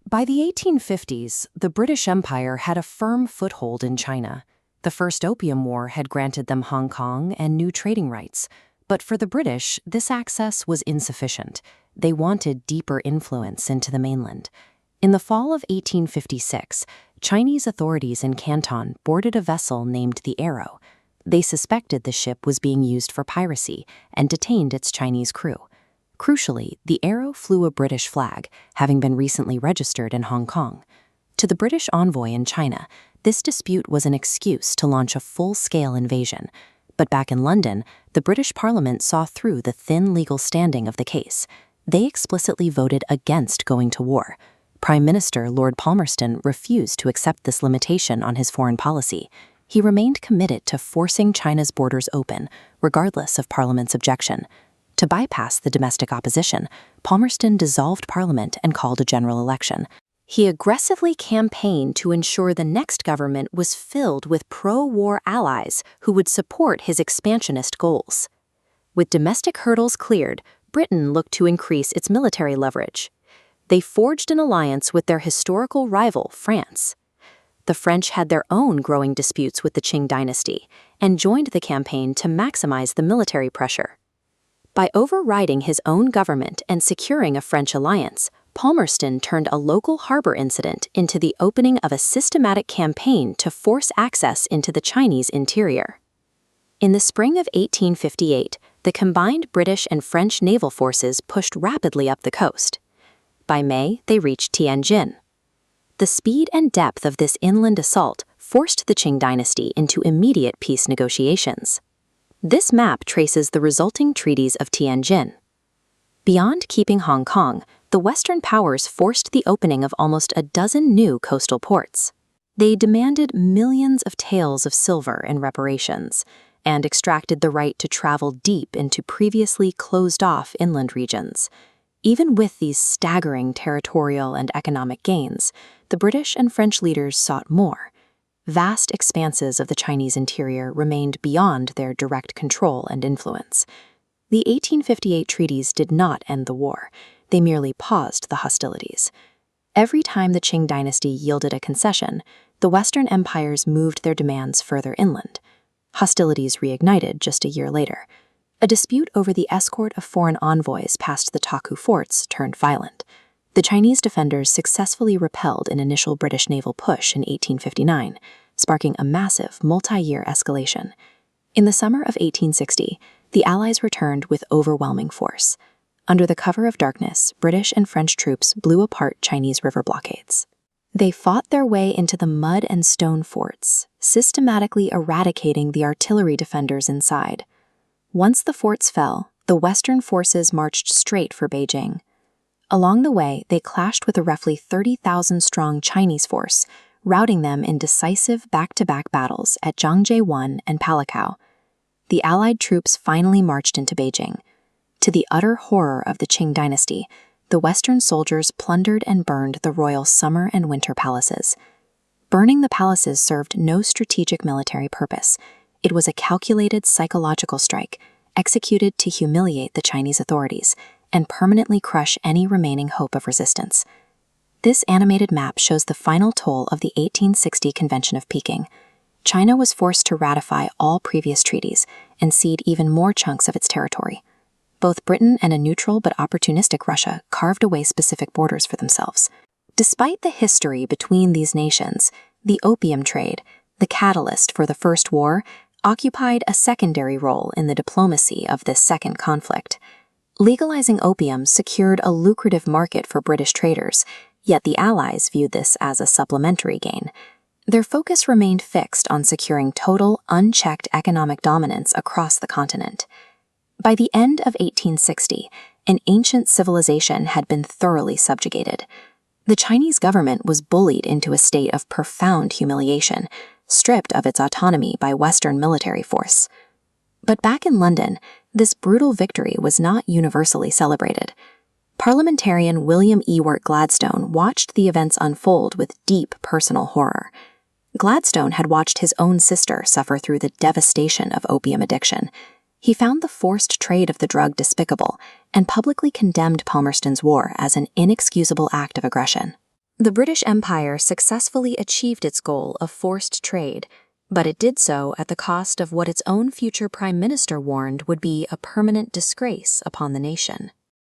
By the 1850s, the British Empire had a firm foothold in China. The First Opium War had granted them Hong Kong and new trading rights. But for the British, this access was insufficient. They wanted deeper influence into the mainland. In the fall of 1856, Chinese authorities in Canton boarded a vessel named the Arrow. They suspected the ship was being used for piracy and detained its Chinese crew. Crucially, the Arrow flew a British flag, having been recently registered in Hong Kong. To the British envoy in China, this dispute was an excuse to launch a full-scale invasion. But back in London, the British Parliament saw through the thin legal standing of the case. They explicitly voted against going to war. Prime Minister Lord Palmerston refused to accept this limitation on his foreign policy. He remained committed to forcing China's borders open, regardless of Parliament's objection. To bypass the domestic opposition, Palmerston dissolved Parliament and called a general election. He aggressively campaigned to ensure the next government was filled with pro-war allies who would support his expansionist goals. With domestic hurdles cleared, Britain looked to increase its military leverage. They forged an alliance with their historical rival, France. The French had their own growing disputes with the Qing Dynasty and joined the campaign to maximize the military pressure. By overriding his own government and securing a French alliance, Palmerston turned a local harbor incident into the opening of a systematic campaign to force access into the Chinese interior. In the spring of 1858, the combined British and French naval forces pushed rapidly up the coast. By May, they reached Tianjin. The speed and depth of this inland assault forced the Qing Dynasty into immediate peace negotiations. This map traces the resulting treaties of Tianjin. Beyond keeping Hong Kong, the Western powers forced the opening of almost a dozen new coastal ports. They demanded millions of taels of silver in reparations and extracted the right to travel deep into previously closed-off inland regions. Even with these staggering territorial and economic gains, the British and French leaders sought more. Vast expanses of the Chinese interior remained beyond their direct control and influence. The 1858 treaties did not end the war. They merely paused the hostilities. Every time the Qing Dynasty yielded a concession, the Western empires moved their demands further inland. Hostilities reignited just a year later. A dispute over the escort of foreign envoys past the Taku forts turned violent. The Chinese defenders successfully repelled an initial British naval push in 1859, sparking a massive, multi-year escalation. In the summer of 1860, the Allies returned with overwhelming force. Under the cover of darkness, British and French troops blew apart Chinese river blockades. They fought their way into the mud and stone forts, systematically eradicating the artillery defenders inside. Once the forts fell, the Western forces marched straight for Beijing. Along the way, they clashed with a roughly 30,000-strong Chinese force, routing them in decisive back-to-back battles at Zhangjiawan and Palikao. The Allied troops finally marched into Beijing. To the utter horror of the Qing Dynasty, the Western soldiers plundered and burned the royal summer and winter palaces. Burning the palaces served no strategic military purpose. It was a calculated psychological strike, executed to humiliate the Chinese authorities and permanently crush any remaining hope of resistance. This animated map shows the final toll of the 1860 Convention of Peking. China was forced to ratify all previous treaties and cede even more chunks of its territory. Both Britain and a neutral but opportunistic Russia carved away specific borders for themselves. Despite the history between these nations, the opium trade, the catalyst for the First War, occupied a secondary role in the diplomacy of this second conflict. Legalizing opium secured a lucrative market for British traders, yet the Allies viewed this as a supplementary gain. Their focus remained fixed on securing total, unchecked economic dominance across the continent. By the end of 1860, an ancient civilization had been thoroughly subjugated. The Chinese government was bullied into a state of profound humiliation, stripped of its autonomy by Western military force. But back in London, this brutal victory was not universally celebrated. Parliamentarian William Ewart Gladstone watched the events unfold with deep personal horror. Gladstone had watched his own sister suffer through the devastation of opium addiction. He found the forced trade of the drug despicable and publicly condemned Palmerston's war as an inexcusable act of aggression. The British Empire successfully achieved its goal of forced trade, but it did so at the cost of what its own future prime minister warned would be a permanent disgrace upon the nation.